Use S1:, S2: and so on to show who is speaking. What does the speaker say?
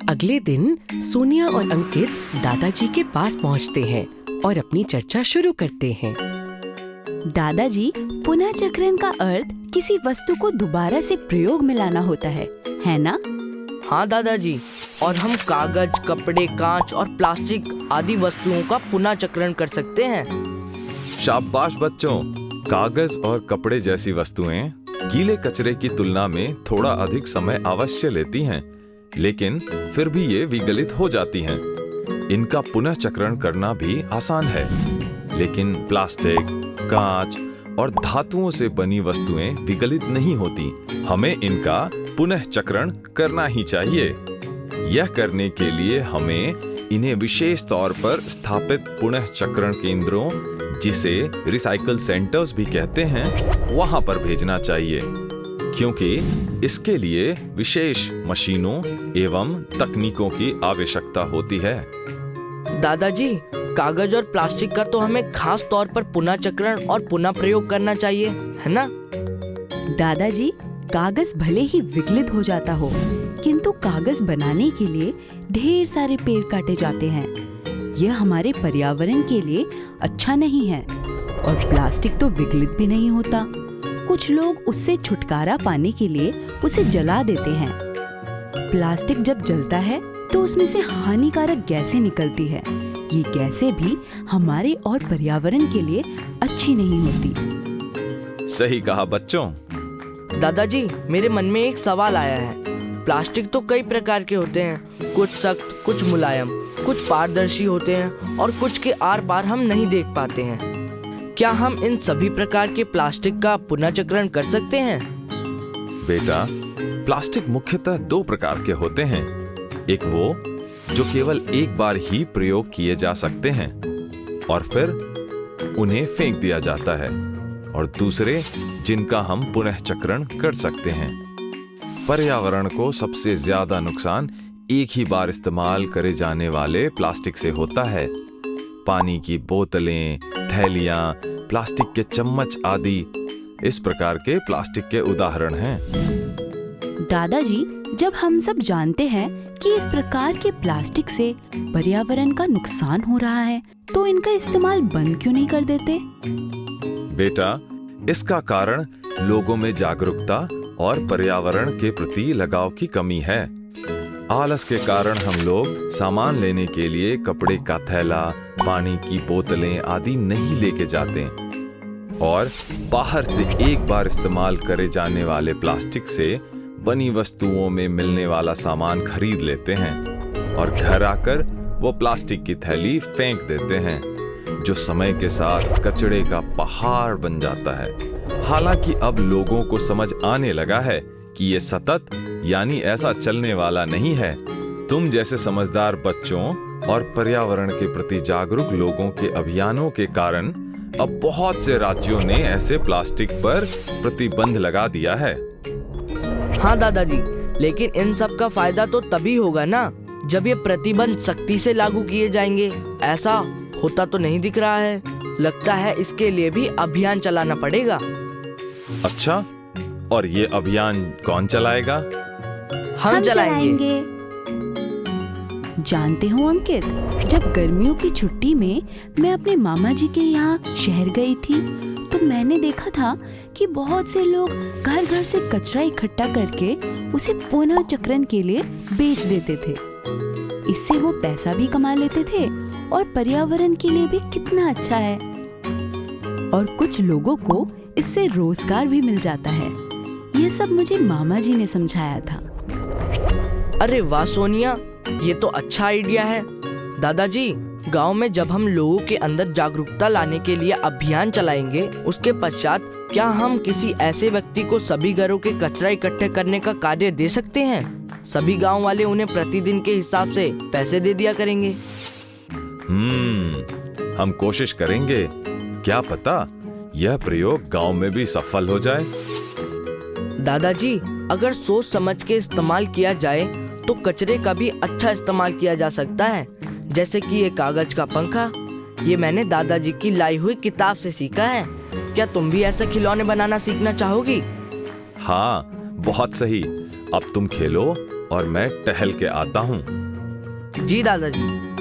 S1: अगले दिन सोनिया और अंकित दादाजी के पास पहुंचते हैं और अपनी चर्चा शुरू करते हैं।
S2: दादाजी, पुनः चक्रण का अर्थ किसी वस्तु को दोबारा से प्रयोग में लाना होता है ना?
S3: हाँ दादाजी, और हम कागज, कपड़े, कांच और प्लास्टिक आदि वस्तुओं का पुनः चक्रण कर सकते हैं।
S4: शाबाश बच्चों, कागज और कपड़े जैसी वस्तुएं गीले कचरे की तुलना में थोड़ा अधिक समय अवश्य लेती हैं, लेकिन फिर भी ये विगलित हो जाती हैं। इनका पुनः चक्रण करना भी आसान है, लेकिन प्लास्टिक, कांच और धातुओं से बनी वस्तुएं विगलित नहीं होती। हमें इनका पुनः चक्रण करना ही चाहिए। यह करने के लिए हमें इन्हें विशेष तौर पर स्थापित पुनः चक्रण केंद्रों, जिसे रिसाइकल सेंटर्स भी कहते हैं, वहां पर भेजना चाहिए, क्योंकि इसके लिए विशेष मशीनों एवं तकनीकों की आवश्यकता होती है।
S3: दादाजी, कागज और प्लास्टिक का तो हमें खास तौर पर पुनः चक्रण और पुनः प्रयोग करना चाहिए, है ना?
S2: दादाजी, कागज भले ही विगलित हो जाता हो, किंतु कागज बनाने के लिए ढेर सारे पेड़ काटे जाते हैं। यह हमारे पर्यावरण के लिए अच्छा नहीं है। और प्लास्टिक तो विगलित भी नहीं होता। कुछ लोग उससे छुटकारा पाने के लिए उसे जला देते हैं। प्लास्टिक जब जलता है तो उसमें से हानिकारक गैसें निकलती है। ये गैसें भी हमारे और पर्यावरण के लिए अच्छी नहीं होती।
S4: सही कहा बच्चों।
S3: दादाजी, मेरे मन में एक सवाल आया है। प्लास्टिक तो कई प्रकार के होते हैं, कुछ सख्त, कुछ मुलायम, कुछ पारदर्शी होते हैं और कुछ के आर पार हम नहीं देख पाते हैं। क्या हम इन सभी प्रकार के प्लास्टिक का पुनः चक्रण कर सकते हैं?
S4: बेटा, प्लास्टिक मुख्यतः दो प्रकार के होते हैं। एक वो जो केवल एक बार ही प्रयोग किए जा सकते हैं और फिर उन्हें फेंक दिया जाता है, और दूसरे जिनका हम पुनः चक्रण कर सकते हैं। पर्यावरण को सबसे ज्यादा नुकसान एक ही बार इस्तेमाल करे जाने वाले प्लास्टिक से होता है। पानी की बोतलें, थैलियां, प्लास्टिक के चम्मच आदि इस प्रकार के प्लास्टिक के उदाहरण हैं।
S2: दादाजी, जब हम सब जानते हैं कि इस प्रकार के प्लास्टिक से पर्यावरण का नुकसान हो रहा है, तो इनका इस्तेमाल बंद क्यों नहीं कर देते?
S4: बेटा, इसका कारण लोगों में जागरूकता और पर्यावरण के प्रति लगाव की कमी है। आलस के कारण हम लोग सामान लेने के लिए कपड़े का थैला, पानी की बोतलें आदि नहीं लेके जाते और बाहर से एक बार इस्तेमाल करे जाने वाले प्लास्टिक से बनी वस्तुओं में मिलने वाला सामान खरीद लेते हैं और घर आकर वो प्लास्टिक की थैली फेंक देते हैं, जो समय के साथ कचरे का पहाड़ बन जाता है। हालांकि अब लोगों को समझ आने लगा है कि ये सतत यानी ऐसा चलने वाला नहीं है। तुम जैसे समझदार बच्चों और पर्यावरण के प्रति जागरूक लोगों के अभियानों के कारण अब बहुत से राज्यों ने ऐसे प्लास्टिक पर प्रतिबंध लगा दिया है।
S3: हाँ दादाजी, लेकिन इन सब का फायदा तो तभी होगा ना जब ये प्रतिबंध सख्ती से लागू किए जाएंगे। ऐसा होता तो नहीं दिख रहा है। लगता है इसके लिए भी अभियान चलाना पड़ेगा।
S4: अच्छा, और ये अभियान कौन चलाएगा?
S3: हम चलाएंगे।
S2: जानते हो अंकित, जब गर्मियों की छुट्टी में मैं अपने मामा जी के यहाँ शहर गई थी, तो मैंने देखा था कि बहुत से लोग घर घर से कचरा इकट्ठा करके उसे पुनः चक्रण के लिए बेच देते थे। इससे वो पैसा भी कमा लेते थे और पर्यावरण के लिए भी कितना अच्छा है। और कुछ लोगों को इससे रोजगार भी मिल जाता है। ये सब मुझे मामा जी ने समझाया था।
S3: अरे वाह सोनिया, ये तो अच्छा आइडिया है। दादाजी, गांव में जब हम लोगों के अंदर जागरूकता लाने के लिए अभियान चलाएंगे, उसके पश्चात क्या हम किसी ऐसे व्यक्ति को सभी घरों के कचरा इकट्ठे करने का कार्य दे सकते हैं? सभी गांव वाले उन्हें प्रतिदिन के हिसाब से पैसे दे दिया करेंगे।
S4: हम कोशिश करेंगे। क्या पता यह प्रयोग गांव में भी सफल हो जाए।
S3: दादाजी, अगर सोच समझ के इस्तेमाल किया जाए तो कचरे का भी अच्छा इस्तेमाल किया जा सकता है। जैसे कि ये कागज का पंखा, ये मैंने दादाजी की लाई हुई किताब से सीखा है। क्या तुम भी ऐसे खिलौने बनाना सीखना चाहोगी?
S4: हाँ, बहुत सही। अब तुम खेलो और मैं टहल के आता हूँ।
S3: जी दादाजी।